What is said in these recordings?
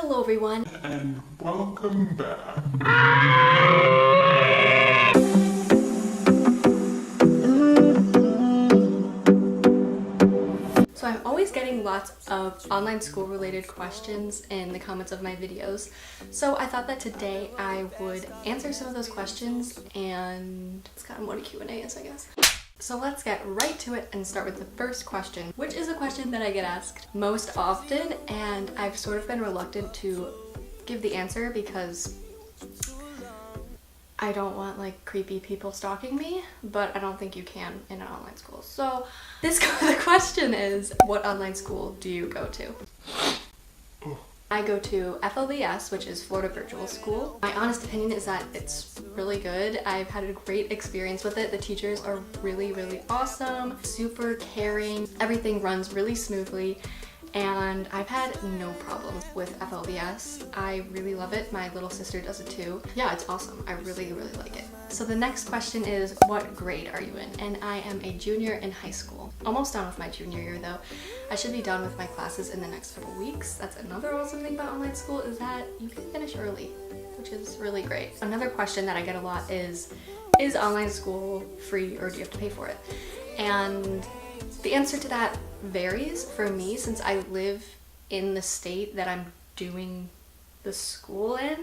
Hello everyone. And welcome back. So I'm always getting lots of online school related questions in the comments of my videos. So I thought that today I would answer some of those questions, and it's kind of what a Q&A is, I guess. So let's get right to it and start with the first question, which is a question that I get asked most often, and I've sort of been reluctant to give the answer because I don't want like creepy people stalking me, but I don't think you can in an online school. So the question is, what online school do you go to? I go to FLVS, which is Florida Virtual School. My honest opinion is that it's really good. I've had a great experience with it. The teachers are really, really awesome, super caring. Everything runs really smoothly, and I've had no problems with FLVS. I really love it. My little sister does it too. Yeah, it's awesome. I really, really like it. So the next question is, what grade are you in? And I am a junior in high school. Almost done with my junior year though. I should be done with my classes in the next couple weeks. That's another awesome thing about online school, is that you can finish early, which is really great. Another question that I get a lot is online school free or do you have to pay for it? And the answer to that varies for me, since I live in the state that I'm doing the school in.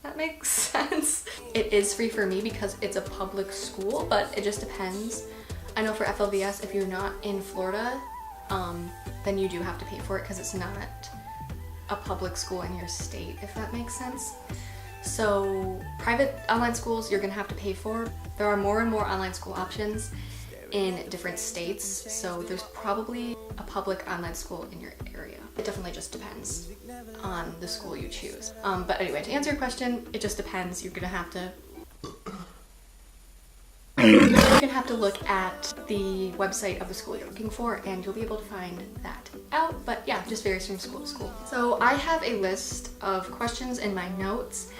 That makes sense. It is free for me because it's a public school, but it just depends. I know for FLVS, if you're not in Florida, then you do have to pay for it because it's not a public school in your state, if that makes sense. So private online schools you're gonna have to pay for. There are more and more online school options in different states, so there's probably a public online school in your area. It definitely just depends on the school you choose. But anyway, to answer your question, it just depends. You're gonna have to look at the website of the school you're looking for, and you'll be able to find that out. But yeah, it just varies from school to school. So I have a list of questions in my notes,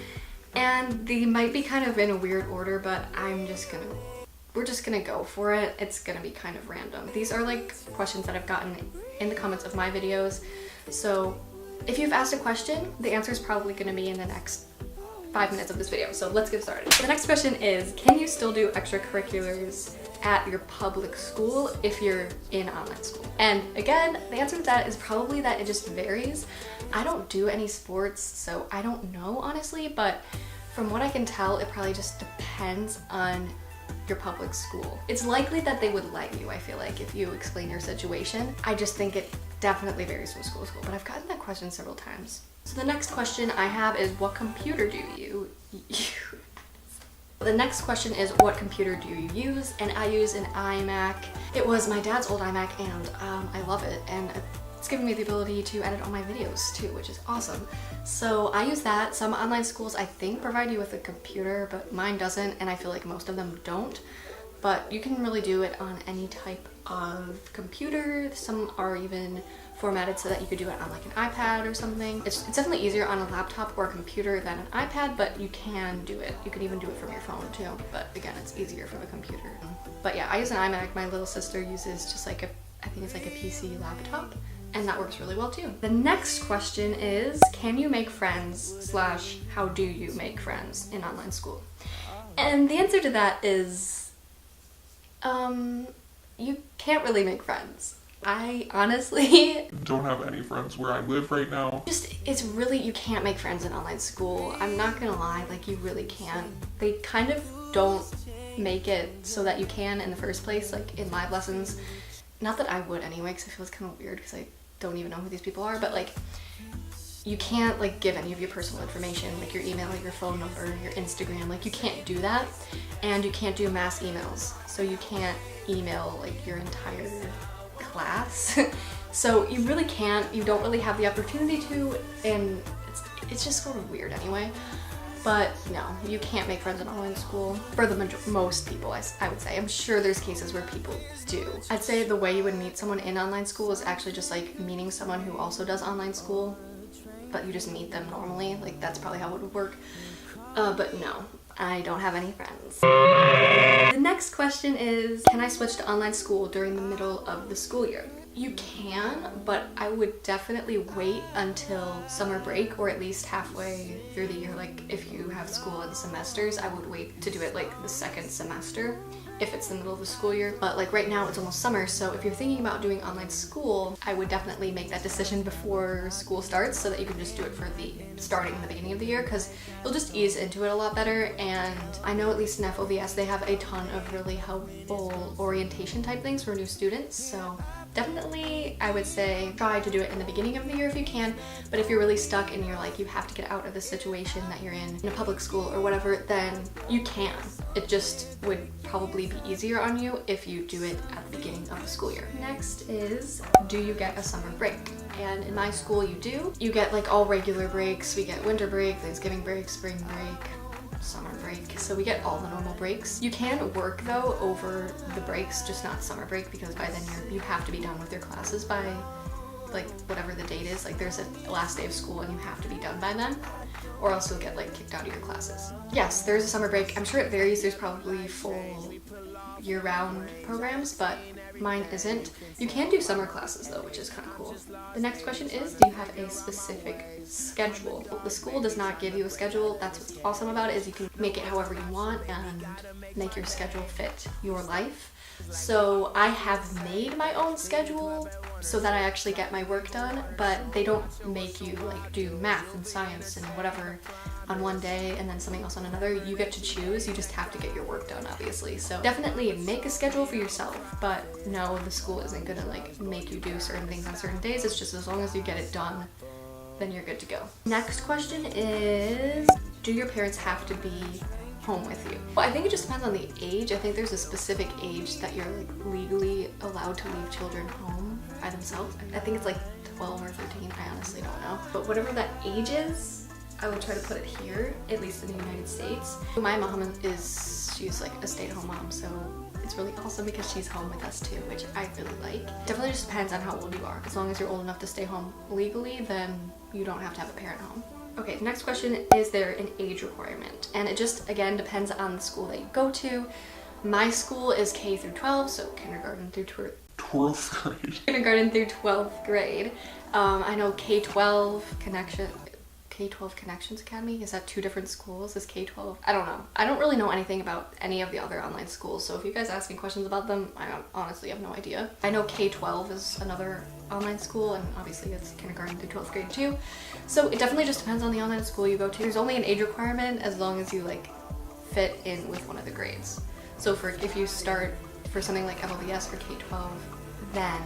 and they might be kind of in a weird order, but we're just gonna go for it. It's gonna be kind of random. These are like questions that I've gotten in the comments of my videos. So if you've asked a question, the answer is probably gonna be in the next 5 minutes of this video. So let's get started. The next question is, can you still do extracurriculars at your public school if you're in online school? And again, the answer to that is probably that it just varies. I don't do any sports, so I don't know honestly, but from what I can tell, it probably just depends on your public school. It's likely that they would let you, I feel like, if you explain your situation. I just think it definitely varies from school to school, but I've gotten that question several times. So the next question I have is, what computer do you use? The next question is, what computer do you use? And I use an iMac. It was my dad's old iMac, and I love it, and it's given me the ability to edit all my videos too, which is awesome. So I use that. Some online schools I think provide you with a computer, but mine doesn't, and I feel like most of them don't. But you can really do it on any type of computer. Some are even formatted so that you could do it on like an iPad or something. It's definitely easier on a laptop or a computer than an iPad, but you can do it. You can even do it from your phone too, but again, it's easier from a computer. But yeah, I use an iMac. My little sister uses just like I think it's like a PC laptop, and that works really well too. The next question is, can you make friends / how do you make friends in online school? And the answer to that is, you can't really make friends. I honestly don't have any friends where I live right now. It's really, you can't make friends in online school. I'm not gonna lie, like you really can't. They kind of don't make it so that you can in the first place, like in live lessons. Not that I would anyway, because I feel it's kind of weird because I don't even know who these people are, but like you can't like give any of your personal information, like your email, your phone number, your Instagram, like you can't do that. And you can't do mass emails, so you can't email like your entire class. So you really can't, you don't really have the opportunity to, and it's just sort of weird anyway. But no, you can't make friends in online school for most people, I would say. I'm sure there's cases where people do. I'd say the way you would meet someone in online school is actually just like meeting someone who also does online school, but you just meet them normally. Like that's probably how it would work. But no, I don't have any friends. The next question is, can I switch to online school during the middle of the school year? You can, but I would definitely wait until summer break, or at least halfway through the year. Like if you have school in semesters, I would wait to do it like the second semester if it's the middle of the school year. But like right now it's almost summer, so if you're thinking about doing online school, I would definitely make that decision before school starts so that you can just do it for the starting in the beginning of the year, because you'll just ease into it a lot better. And I know at least in FOVS they have a ton of really helpful orientation type things for new students, so definitely I would say try to do it in the beginning of the year if you can. But if you're really stuck and you're like you have to get out of the situation that you're in a public school or whatever, then you can. It just would probably be easier on you if you do it at the beginning of the school year. Next is, do you get a summer break? And in my school you do. You get like all regular breaks. We get winter break, Thanksgiving break, spring break, summer break, so we get all the normal breaks. You can work though over the breaks, just not summer break, because by then you have to be done with your classes by like whatever the date is. Like there's a last day of school and you have to be done by then, or else you'll get like kicked out of your classes. Yes, there's a summer break. I'm sure it varies. There's probably full year-round programs, but mine isn't. You can do summer classes though, which is kind of cool. The next question is, do you have a specific schedule? The school does not give you a schedule. That's what's awesome about it, is you can make it however you want and make your schedule fit your life. So I have made my own schedule so that I actually get my work done, but they don't make you like do math and science and whatever on one day and then something else on another. You get to choose. You just have to get your work done, obviously. So definitely make a schedule for yourself, but no, the school isn't gonna like make you do certain things on certain days. It's just as long as you get it done, then you're good to go. Next question is, do your parents have to be home with you? Well, I think it just depends on the age. I think there's a specific age that you're like legally allowed to leave children home by themselves. I think it's like 12 or 13. I honestly don't know. But whatever that age is, I would try to put it here, at least in the United States. My mom she's like a stay-at-home mom, so it's really awesome because she's home with us too, which I really like. Definitely just depends on how old you are. As long as you're old enough to stay home legally, then you don't have to have a parent home. Okay, the next question, is there an age requirement? And it just, again, depends on the school that you go to. My school is K through 12, so kindergarten through 12th grade. Kindergarten through 12th grade. I know K-12 Connections Academy, is that two different schools? Is K-12? I don't know. I don't really know anything about any of the other online schools, so if you guys ask me questions about them, I honestly have no idea. I know K-12 is another online school, and obviously it's kindergarten through 12th grade too. So it definitely just depends on the online school you go to. There's only an age requirement as long as you like fit in with one of the grades. So if you start for something like FLVS or K-12, then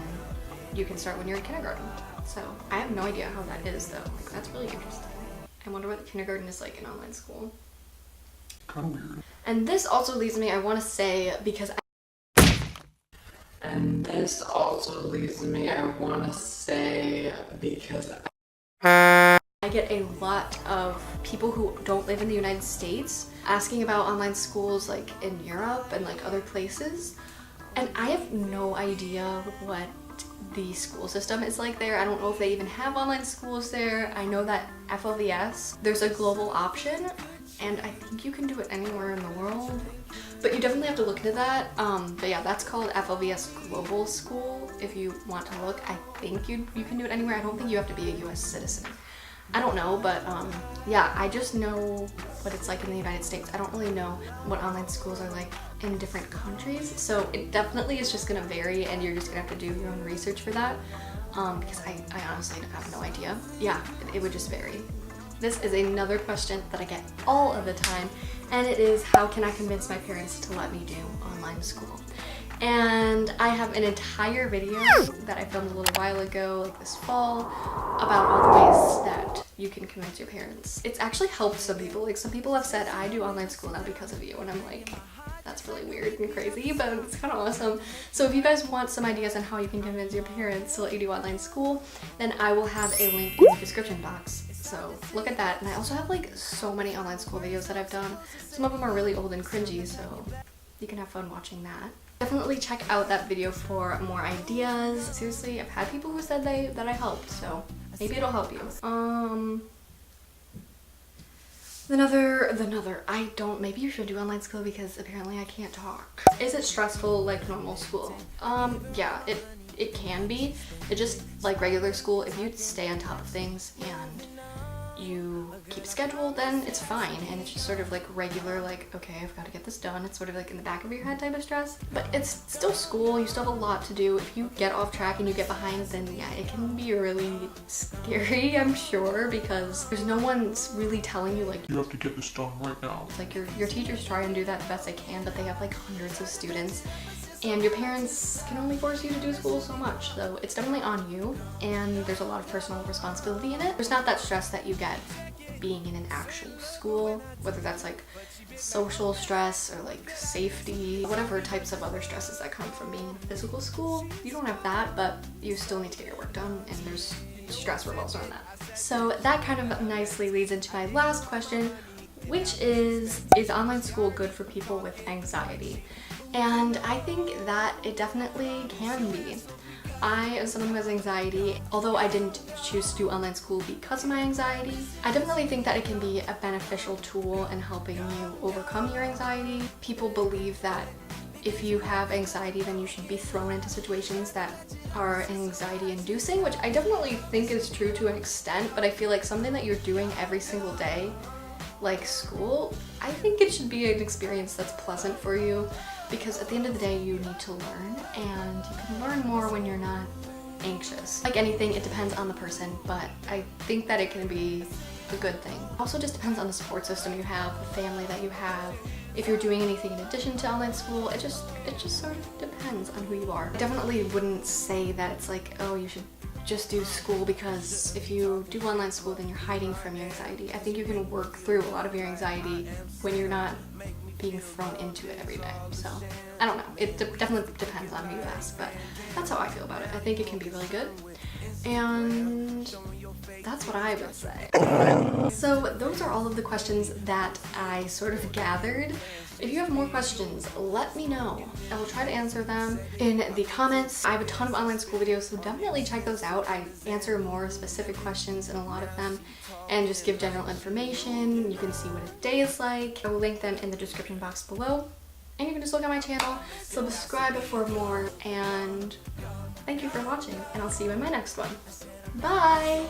you can start when you're in kindergarten. So I have no idea how that is though. Like, that's really interesting. I wonder what the kindergarten is like in online school. Kind of weird. And this also leads me, I want to say, because I get a lot of people who don't live in the United States asking about online schools like in Europe and like other places. And I have no idea what the school system is like there. I don't know if they even have online schools there. I know that FLVS, there's a global option, and I think you can do it anywhere in the world. But you definitely have to look into that. But yeah, that's called FLVS Global School. If you want to look, I think you can do it anywhere. I don't think you have to be a US citizen. I don't know, but yeah, I just know what it's like in the United States. I don't really know what online schools are like in different countries. So it definitely is just gonna vary, and you're just gonna have to do your own research for that. Because I honestly have no idea. Yeah, it would just vary. This is another question that I get all of the time, and it is, how can I convince my parents to let me do online school? And I have an entire video that I filmed a little while ago, like this fall, about all the ways that you can convince your parents. It's actually helped some people. Like, some people have said, I do online school now because of you, and I'm like, that's really weird and crazy, but it's kind of awesome. So if you guys want some ideas on how you can convince your parents to let you do online school, then I will have a link in the description box. So look at that. And I also have like so many online school videos that I've done. Some of them are really old and cringy, so you can have fun watching that. Definitely check out that video for more ideas. Seriously, I've had people who said that I helped, so maybe it'll help you. Maybe you should do online school because apparently I can't talk. Is it stressful like normal school? Yeah, it can be. It just, like regular school, if you stay on top of things and you keep schedule, then it's fine, and it's just sort of like regular, like, okay, I've got to get this done. It's sort of like in the back of your head type of stress, but it's still school. You still have a lot to do. If you get off track and you get behind, then yeah, it can be really scary, I'm sure, because there's no one's really telling you, like, You have to get this done right now. like your teachers try and do that the best they can, but they have like hundreds of students, and your parents can only force you to do school so much. So it's definitely on you, and there's a lot of personal responsibility in it. There's not that stress that you get being in an actual school, whether that's like social stress or like safety, whatever types of other stresses that come from being in physical school. You don't have that, but you still need to get your work done, and there's stress revolves around that. So that kind of nicely leads into my last question, which is online school good for people with anxiety? And I think that it definitely can be. I am someone who has anxiety. Although I didn't choose to do online school because of my anxiety, I definitely think that it can be a beneficial tool in helping you overcome your anxiety. People believe that if you have anxiety, then you should be thrown into situations that are anxiety inducing, which I definitely think is true to an extent, but I feel like something that you're doing every single day, like school, I think it should be an experience that's pleasant for you, because at the end of the day, you need to learn, and you can learn more when you're not anxious. Like anything, it depends on the person, but I think that it can be a good thing. It also just depends on the support system you have, the family that you have, if you're doing anything in addition to online school. It just sort of depends on who you are. I definitely wouldn't say that it's like, oh, you should just do school, because if you do online school, then you're hiding from your anxiety. I think you can work through a lot of your anxiety when you're not being thrown into it every day. So I don't know, it definitely depends on who you ask, but that's how I feel about it. I think it can be really good, and that's what I would say. So those are all of the questions that I sort of gathered. If you have more questions, let me know. I will try to answer them in the comments. I have a ton of online school videos, so definitely check those out. I answer more specific questions in a lot of them and just give general information. You can see what a day is like. I will link them in the description box below. And you can just look at my channel, subscribe for more, and thank you for watching, and I'll see you in my next one. Bye!